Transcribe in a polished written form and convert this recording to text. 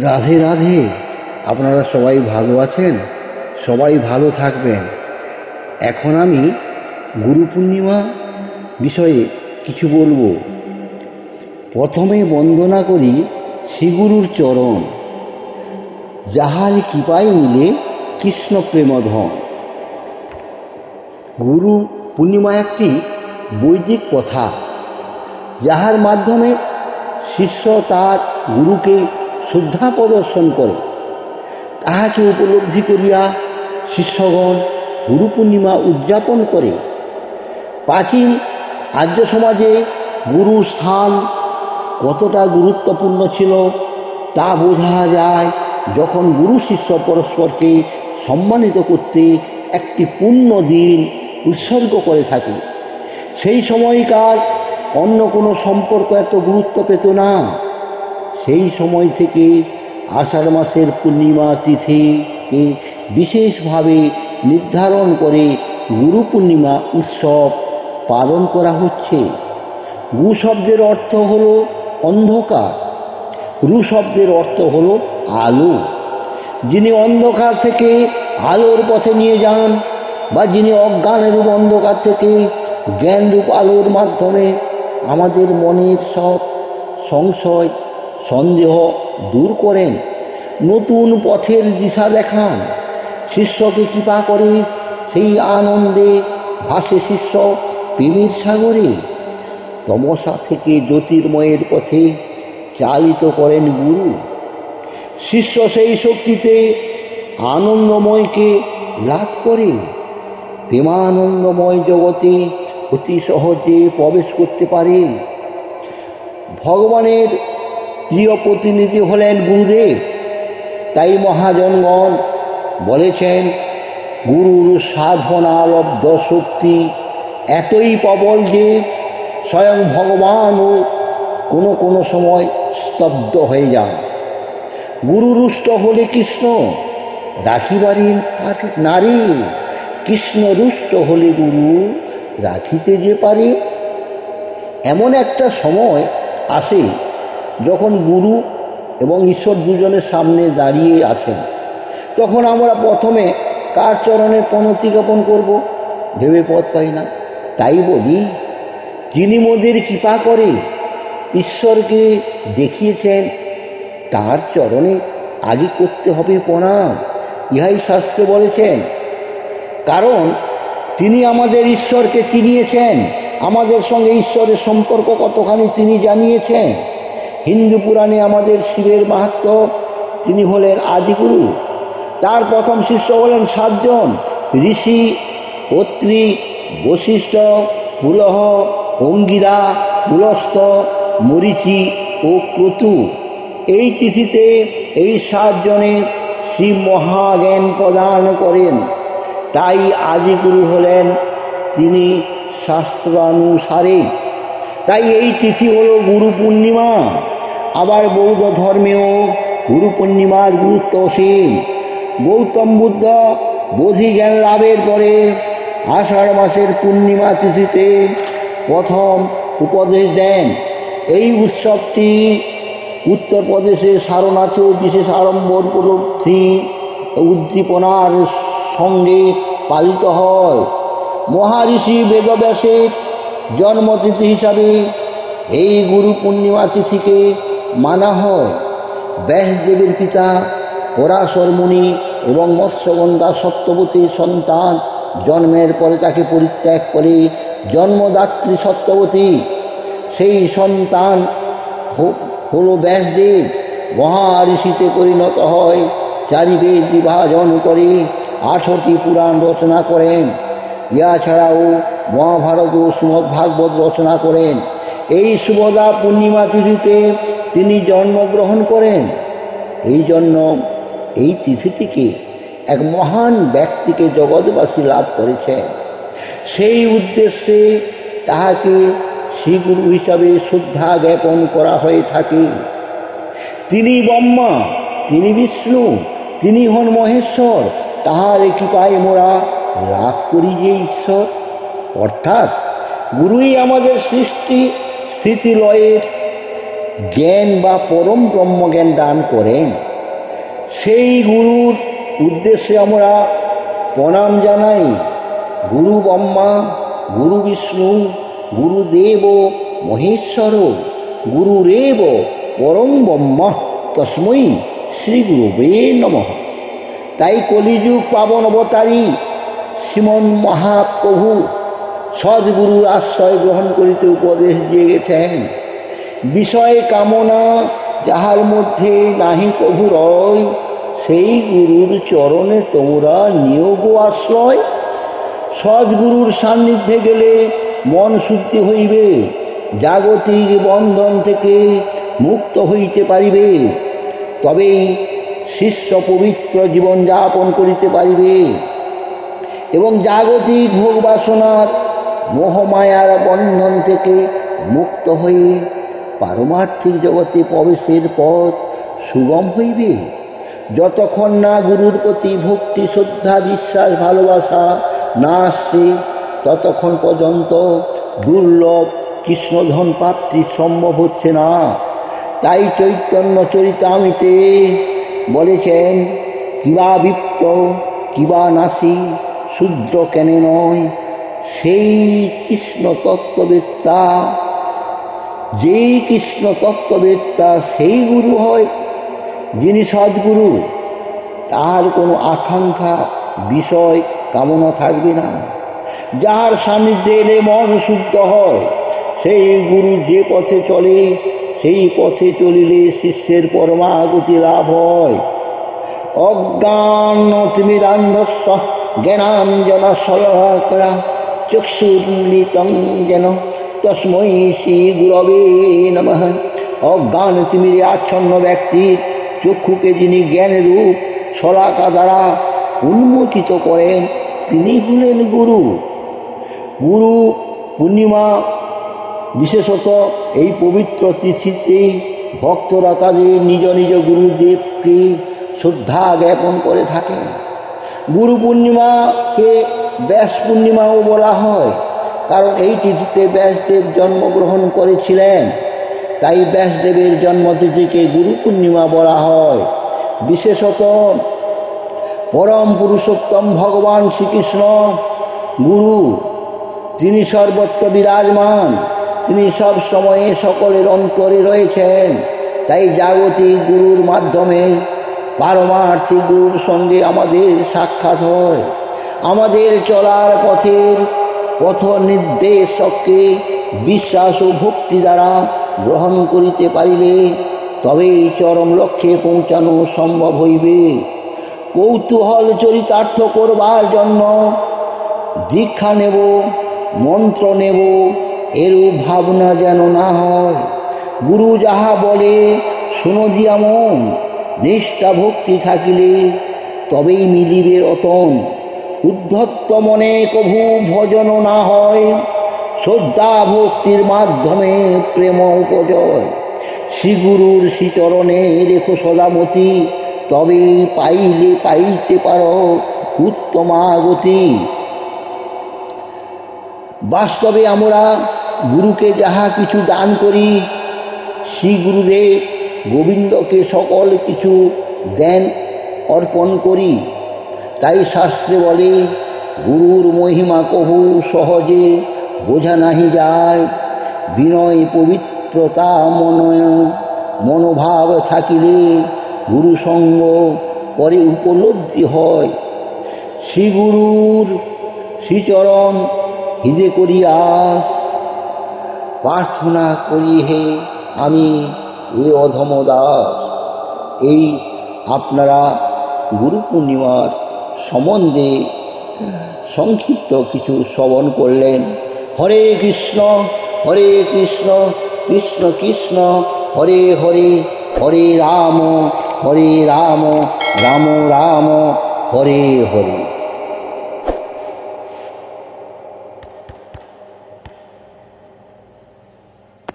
রাধে রাধে। আপনারা সবাই ভালো আছেন? সবাই ভালো থাকবেন। এখন আমি গুরু পূর্ণিমা বিষয়ে কিছু বলবো। প্রথমে বন্দনা করি শ্রীগুরুর চরণ, যাহার কৃপায় মিলে কৃষ্ণ প্রেমধন। গুরু পূর্ণিমা একটি বৈদিক কথা, যাহার মাধ্যমে শিষ্য তার গুরুকে শ্রদ্ধা প্রদর্শন করে। তাহাকে উপলব্ধি করিয়া শিষ্যগণ গুরু পূর্ণিমা উদযাপন করে। প্রাচীন আর্য সমাজে গুরুর স্থান কতটা গুরুত্বপূর্ণ ছিল তা বোঝা যায় যখন গুরু শিষ্য পরস্পরকে সম্মানিত করতে একটি পূর্ণ দিন উৎসর্গ করে থাকে। সেই সময়কার অন্য কোনো সম্পর্ক এত গুরুত্ব পেত না। সেই সময় থেকে আষাঢ় মাসের পূর্ণিমা তিথিকে বিশেষভাবে নির্ধারণ করে গুরু পূর্ণিমা উৎসব পালন করা হচ্ছে। গু শব্দের অর্থ হল অন্ধকার, রু শব্দের অর্থ হল আলো। যিনি অন্ধকার থেকে আলোর পথে নিয়ে যান, বা যিনি অজ্ঞানরূপ অন্ধকার থেকে জ্ঞানরূপ আলোর মাধ্যমে আমাদের মনের সব সংশয় সন্দেহ দূর করেন, নতুন পথের দিশা দেখান, শিষ্যকে কৃপা করে সেই আনন্দে ভাসে শিষ্য প্রেমের সাগরে। তমসা থেকে জ্যোতির্ময়ের পথে চালিত করেন গুরু। শিষ্য সেই শক্তিতে আনন্দময়কে লাভ করে প্রেমানন্দময় জগতে অতি সহজে প্রবেশ করতে পারে। ভগবানের প্রিয় প্রতিনিধি হলেন গুরুদেব। তাই মহাজনগণ বলেছেন, গুরুর সাধনালব্ধ শক্তি এতই প্রবল যে স্বয়ং ভগবানও কোনো কোনো সময় স্তব্ধ হয়ে যান। গুরু রুষ্ট হলে কৃষ্ণ রাখিবারে নারী, কৃষ্ণ রুষ্ট হলে গুরু রাখিতে যে পারে। এমন একটা সময় আসে যখন গুরু এবং ঈশ্বর দুজনের সামনে দাঁড়িয়ে আছেন। তখন আমরা প্রথমে কার চরণে প্রণতি জ্ঞাপন করব ভেবে পথ পাই না। তাই বলি, যিনি মোদের কৃপা করে ঈশ্বরকে দেখিয়েছেন, তার চরণে আগে করতে হবে প্রণাম। ইহাই শাস্ত্রে বলেছেন। কারণ তিনি আমাদের ঈশ্বরকে চিনিয়েছেন, আমাদের সঙ্গে ঈশ্বরের সম্পর্ক কতখানি তিনি জানিয়েছেন। হিন্দু পুরাণে আমাদের শিবের মাহাত্ম্য, তিনি হলেন আদিগুরু। তার প্রথম শিষ্য হলেন 7 জন ঋষি: অত্রি, বশিষ্ঠ, পুলহ, অঙ্গিরা, পুলস্ত্য, মরীচি ও ক্রতু। এই তিথিতে এই 7 জনে শিব মহাজ্ঞান প্রদান করেন। তাই আদিগুরু হলেন তিনি শাস্ত্রানুসারে। তাই এই তিথি হল গুরু পূর্ণিমা। আবার বৌদ্ধ ধর্মেও গুরু পূর্ণিমার গুরুত্ব অসীম। গৌতম বুদ্ধ বোধি জ্ঞান লাভের পরে আষাঢ় মাসের পূর্ণিমা তিথিতে প্রথম উপদেশ দেন। এই উৎসবটি উত্তরপ্রদেশের সারনাথেও বিশেষ আড়ম্বর উপলব্ধি উদ্দীপনার সঙ্গে পালিত হয়। মহারিষি বেদব্যাসের জন্মতিথি হিসাবে এই গুরু পূর্ণিমা তিথিকে মানা হয়। ব্যাসদেবের পিতা পরাশর মুনি এবং মৎস্যগন্ধা সত্যবতীর সন্তান জন্মের পরে তাকে পরিত্যাগ করে জন্মদাত্রী সত্যবতী। সেই সন্তান হল ব্যাসদেব। মহারিষিতে পরিণত হয়, 4 বেদ বিভাজন করে 18টি পুরাণ রচনা করেন। ইহা ছাড়াও মহাভারত ও শ্রীমদ্ ভাগবত রচনা করেন। এই শুভদা পূর্ণিমা তিথিতে তিনি জন্মগ্রহণ করেন। এই জন্য এই তিথিটিকে এক মহান ব্যক্তিকে জগৎবাসী লাভ করেছেন। সেই উদ্দেশ্যে তাহাকে শ্রীগুরু হিসাবে শ্রদ্ধা জ্ঞাপন করা হয়ে থাকে। তিনি ব্রহ্মা, তিনি বিষ্ণু, তিনি হন মহেশ্বর। তাহার কৃপায় মোরা লাভ করি যে ঈশ্বর। অর্থাৎ গুরুই আমাদের সৃষ্টি স্থিতিলয়ের জ্ঞান বা পরম ব্রহ্মজ্ঞান দান করেন, সেই গুরুর উদ্দেশ্যে আমরা প্রণাম জানাই। গুরু ব্রহ্মা, গুরু বিষ্ণু, গুরুদেব মহেশ্বর, গুরুরেব পরম ব্রহ্ম, তস্मै শ্রী গুরুবে নমঃ। তাই কলিযুগ পাবন অবতারী শ্রীমন মহাপ্রভু সদ্গুরুর আশ্রয় গ্রহণ করিতে উপদেশ দিয়ে গেছেন। বিষয় কামনা যাহার মধ্যে নাহি কভু রয়, সেই গুরুর চরণে তোমরা নিয়োগ আশ্রয়। সদ্গুরুর সান্নিধ্যে গেলে মন শুদ্ধি হইবে, জাগতিক বন্ধন থেকে মুক্ত হইতে পারিবে, তবেই শিষ্য পবিত্র জীবন যাপন করিতে পারিবে এবং জাগতিক ভোগ বাসনার মোহমায়ার বন্ধন থেকে মুক্ত হয়ে পারমার্থিক জগতে প্রবেশের পথ সুগম হইবে। যতক্ষণ না গুরুর প্রতি ভক্তি, শ্রদ্ধা, বিশ্বাস, ভালোবাসা না আসছে, ততক্ষণ পর্যন্ত দুর্লভ কৃষ্ণধন প্রাপ্তি সম্ভব হচ্ছে না। তাই চৈতন্য চরিতামৃতে বলেছেন, কিবা বিপ্র কিবা নাসি, শূদ্র কেন নয়, সেই কৃষ্ণ তত্ত্ববেত্তা, যেই কৃষ্ণ তত্ত্ববেত্তা সেই গুরু হয়। যিনি সদ্গুরু, তার কোনো আকাঙ্ক্ষা বিষয় কামনা থাকবে না। যার সান্নিধ্যে এলে মন শুদ্ধ হয়, সেই গুরু যে পথে চলে, সেই পথে চলিলে শিষ্যের পরমাগতি লাভ হয়। অজ্ঞান তিমিরান্ধস্য জ্ঞানাঞ্জন শলাকয়া চক্ষুর্মিলিতং যেন তস্मै শ্রী গুরবে নমঃ। অজ্ঞান তিমিরে আচ্ছন্ন ব্যক্তির চক্ষুকে যিনি জ্ঞানরূপ শলাকা দ্বারা উন্মোচিত করেন, তিনি হলেন গুরু। গুরু পূর্ণিমা বিশেষত এই পবিত্র তিথিতে ভক্তরা তাদের নিজ নিজ গুরুদেবকে শ্রদ্ধা জ্ঞাপন করে থাকেন। গুরু পূর্ণিমাকে ব্যাস পূর্ণিমাও বলা হয়, কারণ এই তিথিতে ব্যাসদেব জন্মগ্রহণ করেছিলেন। তাই ব্যাসদেবের জন্মতিথিকে গুরু পূর্ণিমা বলা হয়। বিশেষত পরম পুরুষোত্তম ভগবান শ্রীকৃষ্ণ গুরু, তিনি সর্বত্র বিরাজমান, তিনি সব সময়ে সকলের অন্তরে রয়েছেন। তাই জাগতিক গুরুর মাধ্যমে পারমার্থিক গুরুর সঙ্গে আমাদের সাক্ষাৎ হয়। আমাদের চলার পথের পথ নির্দেশককে বিশ্বাস ও ভক্তি দ্বারা গ্রহণ করিতে পারিলে তবেই চরম লক্ষ্যে পৌঁছানো সম্ভব হইবে। কৌতূহল চরিতার্থ করবার জন্য দীক্ষা নেব, মন্ত্র নেব, এরূপ ভাবনা যেন না হয়। গুরু যাহা বলে শুনো দিয়া মন, নিষ্ঠা ভক্তি থাকিলে তবেই মিলিবে রতন। উদ্ধত্ত মনে কভু ভজন না হয়, শ্রদ্ধা ভক্তির মাধ্যমে প্রেম উপজয়। শ্রীগুরুর শ্রীচরণে রেখো সদামতি, তবে পাইলে পাইতে পারো উত্তমাগতি। বাস্তবে আমরা গুরুকে যাহা কিছু দান করি, শ্রী গুরুদেব গোবিন্দকে সকল কিছু দেন অর্পণ করি। তাই শাস্ত্রে বলে, গুরুর মহিমা কভু সহজে বোঝা নাহি যায়, বিনয় পবিত্রতা মনোভাব থাকিলে গুরু সঙ্গ পরে উপলব্ধি হয়। শ্রীগুরুর শ্রীচরণ হৃদে করিয়া প্রার্থনা করি, হে আমি এ অধম দাস। এই আপনারা গুরু পূর্ণিমার সম্বন্ধে সংক্ষিপ্ত কিছু শ্রবণ করলেন। হরে কৃষ্ণ কৃষ্ণ কৃষ্ণ হরে হরে, হরে রাম রাম রাম হরে হরে।